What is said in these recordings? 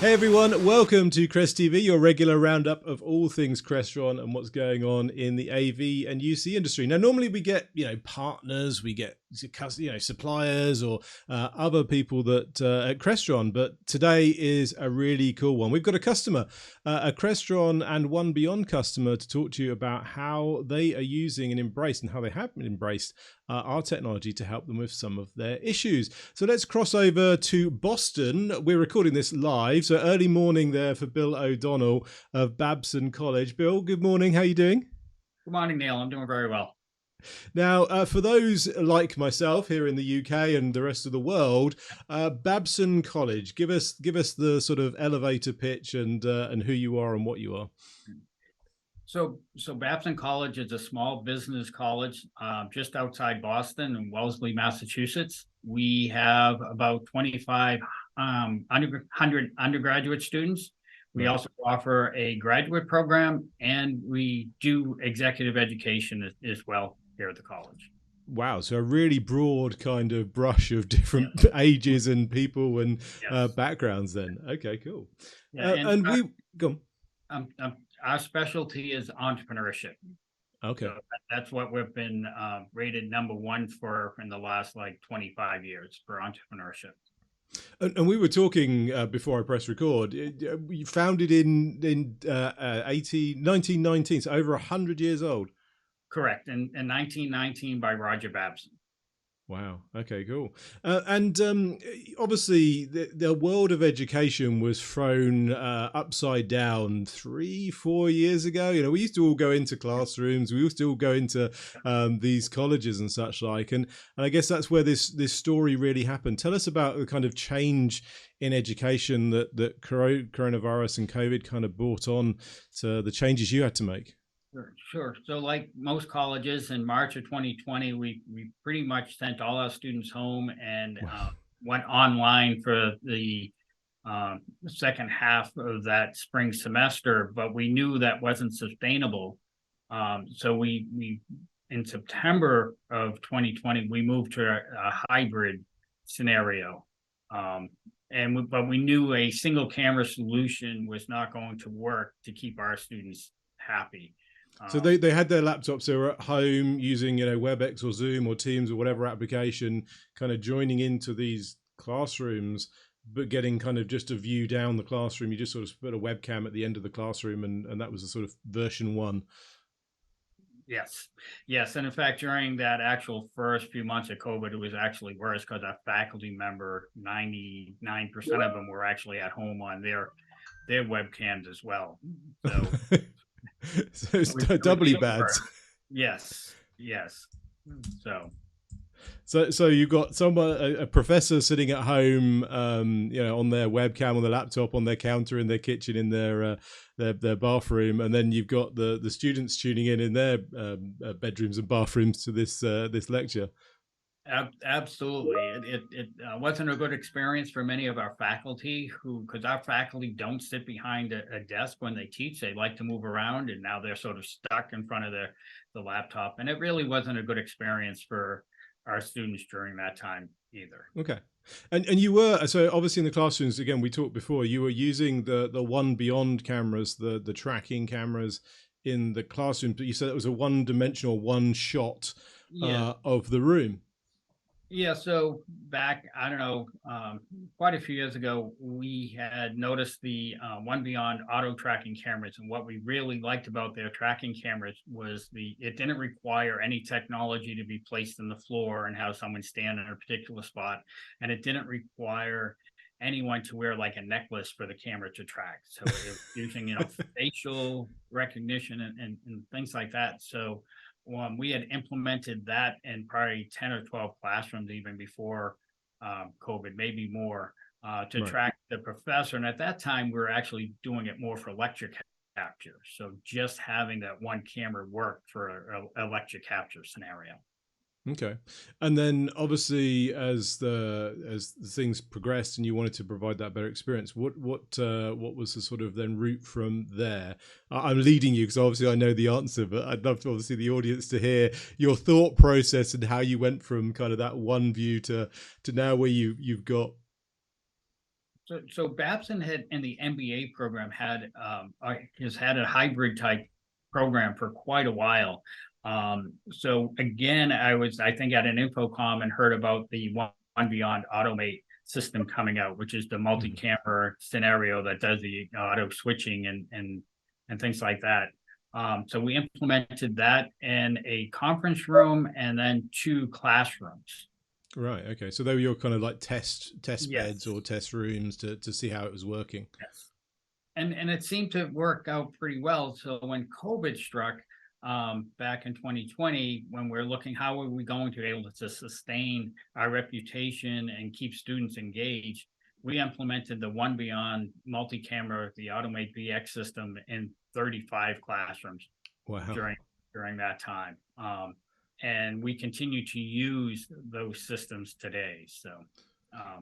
Hey everyone, welcome to CresTV, your regular roundup of all things Crestron and what's going on in the AV and UC industry. Now, normally we get, partners, we get, suppliers or other people that at Crestron, but today is a really cool one. We've got a customer, a Crestron and One Beyond customer to talk to you about how they are using and embraced and how they have embraced our technology to help them with some of their issues. So let's cross over to Boston. We're recording this live, so early morning there for Bill O'Donnell of Babson College. Bill, good morning. How are you doing? Good morning, Neil. I'm doing very well. Now, for those like myself here in the UK and the rest of the world, Babson College, give us the sort of elevator pitch and who you are and what you are. So Babson College is a small business college just outside Boston in Wellesley, Massachusetts. We have about 2,500 undergraduate students. We also offer a graduate program, and we do executive education as well here at the college. Wow, so a really broad kind of brush of different ages and people and backgrounds then. Okay, cool. Yeah, and we go on. Our specialty is entrepreneurship. Okay. So that's what we've been rated #1 for in the last 25 years for entrepreneurship. And we were talking before I press record. You founded in 1919, so over 100 years old. Correct, in 1919 by Roger Babson. Wow. Okay, cool. And obviously, the world of education was thrown upside down 3-4 years ago. We used to all go into classrooms. We used to all go into these colleges and such like. And I guess that's where this story really happened. Tell us about the kind of change in education that coronavirus and COVID kind of brought on to the changes you had to make. Sure. So like most colleges in March of 2020, we pretty much sent all our students home and went online for the second half of that spring semester, but we knew that wasn't sustainable. So we in September of 2020, we moved to a hybrid scenario. But we knew a single camera solution was not going to work to keep our students happy. So they had their laptops, they were at home using, WebEx or Zoom or Teams or whatever application, kind of joining into these classrooms, but getting kind of just a view down the classroom. You just sort of put a webcam at the end of the classroom, and that was the sort of version 1. Yes. And in fact, during that actual first few months of COVID, it was actually worse because our faculty member, 99% of them were actually at home on their webcams as well. So so it's doubly bad. Yes. So you've got a professor sitting at home, on their webcam, on their laptop, on their counter in their kitchen, in their bathroom, and then you've got the students tuning in their bedrooms and bathrooms to this lecture. Absolutely. It wasn't a good experience for many of our faculty because our faculty don't sit behind a desk when they teach. They like to move around, and now they're sort of stuck in front of the laptop. And it really wasn't a good experience for our students during that time either. Okay. And you were, so obviously in the classrooms, again, we talked before, you were using the One Beyond cameras, the tracking cameras in the classroom, but you said it was a one-dimensional, one shot of the room. Yeah, so back, I don't know, quite a few years ago, we had noticed the One Beyond auto tracking cameras. And what we really liked about their tracking cameras was it didn't require any technology to be placed in the floor and have someone stand in a particular spot. And it didn't require anyone to wear like a necklace for the camera to track. So it was using, facial recognition and things like that. So we had implemented that in probably 10 or 12 classrooms even before COVID, maybe more, to track the professor. And at that time, we were actually doing it more for lecture capture. So just having that one camera work for a lecture capture scenario. Okay. And then obviously as the things progressed and you wanted to provide that better experience, what was the sort of then route from there? I'm leading you because obviously I know the answer, but I'd love to obviously the audience to hear your thought process and how you went from kind of that one view to now where you've got So Babson had in the MBA program has had a hybrid type program for quite a while. So again, I think at an Infocom and heard about the One Beyond Automate system coming out, which is the Mm. multi-camera scenario that does the auto switching and things like that. So we implemented that in a conference room and then 2 classrooms. Right. Okay. So they were your kind of like test beds Yes. or test rooms to see how it was working. Yes. And it seemed to work out pretty well. So when COVID struck back in 2020, when we're looking how are we going to be able to sustain our reputation and keep students engaged, we implemented the One Beyond multi-camera, the Automate BX system in 35 classrooms Wow. during that time. And we continue to use those systems today. So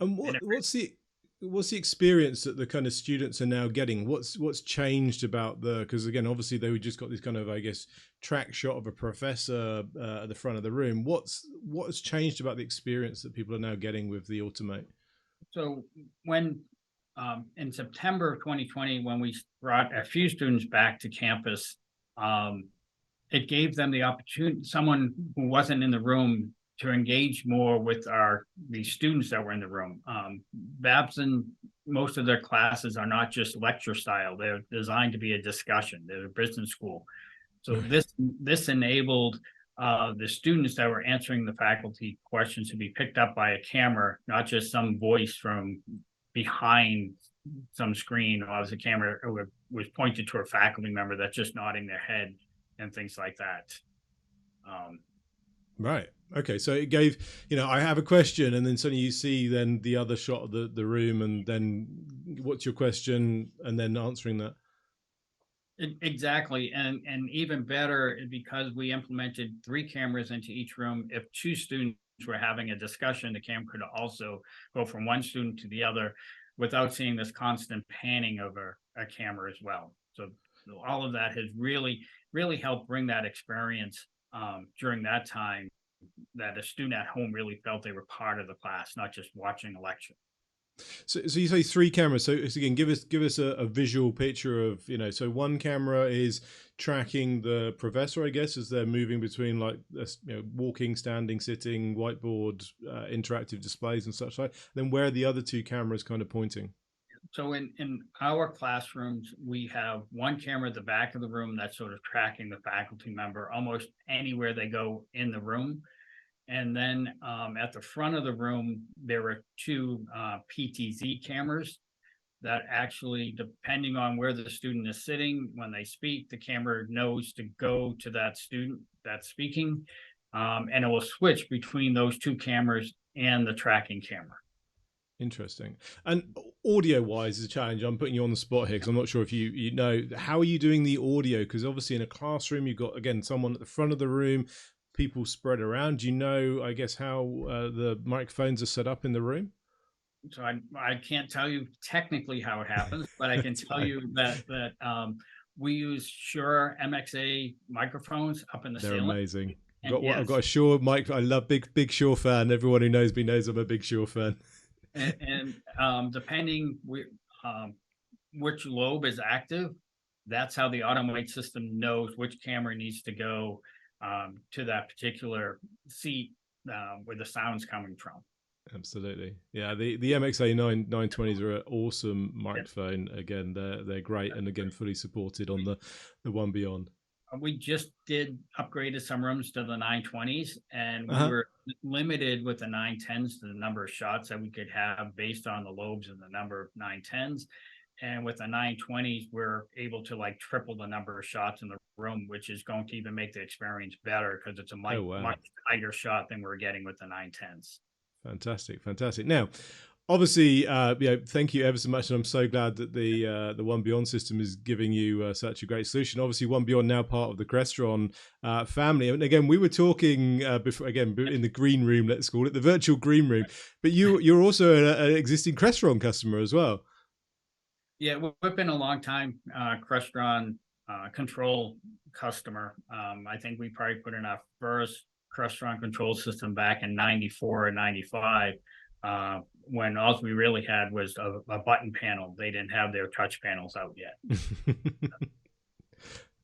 And and what's the experience that the kind of students are now getting? What's changed about the, because again, obviously they just got this kind of, I guess, track shot of a professor at the front of the room. What's changed about the experience that people are now getting with the Automate? So when in September of 2020, when we brought a few students back to campus, um, it gave them the opportunity, someone who wasn't in the room, to engage more with the students that were in the room. Babson, most of their classes are not just lecture style; they're designed to be a discussion. They're a business school, so Right. this enabled the students that were answering the faculty questions to be picked up by a camera, not just some voice from behind some screen, or as a camera was pointed to a faculty member that's just nodding their head and things like that. Um, Right. Okay. So it gave, I have a question, and then suddenly you see then the other shot of the room, and then what's your question, and then answering that. Exactly, and even better because we implemented 3 cameras into each room. If 2 students were having a discussion, the camera could also go from one student to the other without seeing this constant panning of a camera as well. So all of that has really helped bring that experience during that time, that a student at home really felt they were part of the class, not just watching a lecture. So you say 3 cameras. So again, give us a visual picture of, so one camera is tracking the professor, I guess, as they're moving between like walking, standing, sitting, whiteboard, interactive displays and such like. Then where are the other 2 cameras kind of pointing? So in our classrooms, we have 1 camera at the back of the room that's sort of tracking the faculty member almost anywhere they go in the room. And then at the front of the room, there are 2 PTZ cameras that actually, depending on where the student is sitting, when they speak, the camera knows to go to that student that's speaking, and it will switch between those 2 cameras and the tracking camera. Interesting. And audio wise is a challenge. I'm putting you on the spot here because I'm not sure if you know, how are you doing the audio? Because obviously in a classroom, you've got, again, someone at the front of the room, people spread around. Do you know, I guess, how the microphones are set up in the room? So I can't tell you technically how it happens, but I can That's tell fine. you that we use Shure MXA microphones up in the They're ceiling. amazing. And I've yes, got a Shure mic. I love big Shure fan. Everyone who knows me knows I'm a big Shure fan. and depending which lobe is active, that's how the automate system knows which camera needs to go to that particular seat where the sound's coming from. Absolutely. Yeah, the MXA 920s are an awesome Yep. microphone. Again, they're great, and again fully supported on the One Beyond. We just did upgraded some rooms to the 920s, and we Uh-huh. were limited with the 910s to the number of shots that we could have based on the lobes and the number of 910s. And with the 920s, we're able to like triple the number of shots in the room, which is going to even make the experience better because it's a Oh wow. much tighter shot than we're getting with the 910s. Fantastic. Now, obviously, thank you ever so much, and I'm so glad that the One Beyond system is giving you such a great solution. Obviously, One Beyond now part of the Crestron family, and again, we were talking before, again, in the green room, let's call it the virtual green room. But you're also an existing Crestron customer as well. Yeah, we've been a long time Crestron control customer. I think we probably put in our first Crestron control system back in '94 or '95. when all we really had was a button panel. They didn't have their touch panels out yet.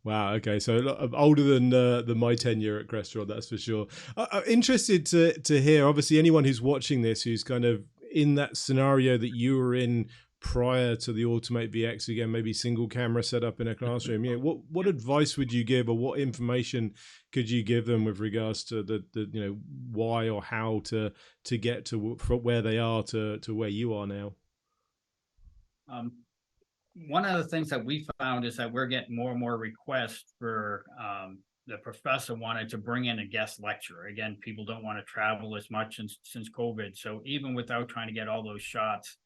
Wow. Okay. So older than my tenure at Crestron, that's for sure. I'm interested to hear. Obviously, anyone who's watching this who's kind of in that scenario that you were in prior to the Automate VX, again, maybe single camera setup in a classroom. You know, what advice would you give, or what information could you give them with regards to the you know, why or how to get to from where they are to where you are now? Um, One of the things that we found is that we're getting more and more requests for the professor wanted to bring in a guest lecturer. Again, people don't want to travel as much since COVID. So even without trying to get all those shots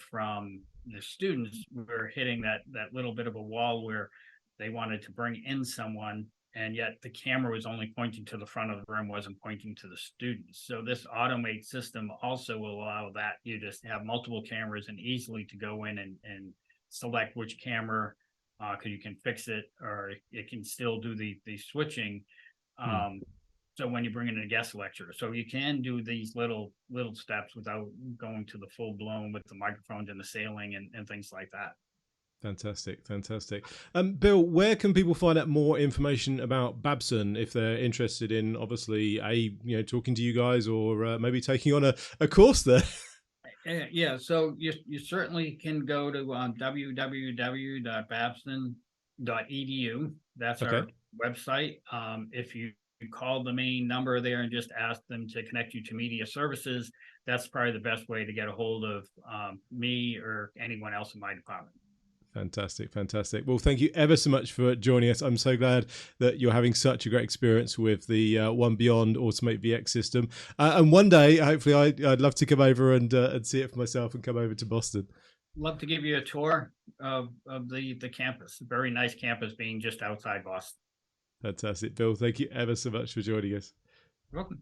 from the students, we're hitting that little bit of a wall where they wanted to bring in someone, and yet the camera was only pointing to the front of the room, wasn't pointing to the students. So this automate system also will allow that. You just have multiple cameras and easily to go in and select which camera, because you can fix it, or it can still do the switching. Hmm. So when you bring in a guest lecturer, so you can do these little steps without going to the full blown with the microphones and the sailing and things like that. Fantastic, fantastic. Bill, where can people find out more information about Babson if they're interested in, obviously, talking to you guys, or maybe taking on a course there? Yeah, so you certainly can go to www.babson.edu. That's Okay. our website. If you call the main number there and just ask them to connect you to media services, that's probably the best way to get a hold of me or anyone else in my department. Fantastic, fantastic. Well, thank you ever so much for joining us. I'm so glad that you're having such a great experience with the One Beyond Automate VX system. And one day, hopefully, I'd love to come over and see it for myself and come over to Boston. Love to give you a tour of the campus. Very nice campus being just outside Boston. Fantastic, Bill. Thank you ever so much for joining us. You're welcome.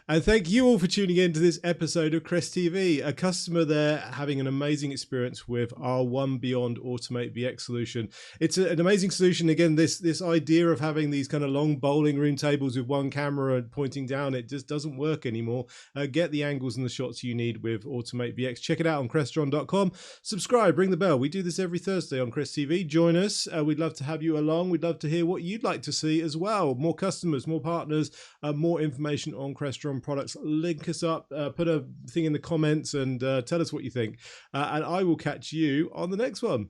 And thank you all for tuning in to this episode of CresTV. A customer there having an amazing experience with our One Beyond Automate VX solution. It's an amazing solution. Again, this idea of having these kind of long bowling room tables with one camera pointing down, it just doesn't work anymore. Get the angles and the shots you need with Automate VX. Check it out on Crestron.com. Subscribe, ring the bell. We do this every Thursday on CresTV. Join us. We'd love to have you along. We'd love to hear what you'd like to see as well. More customers, more partners, more information on Crestron products. Link us up, put a thing in the comments, and tell us what you think. And I will catch you on the next one.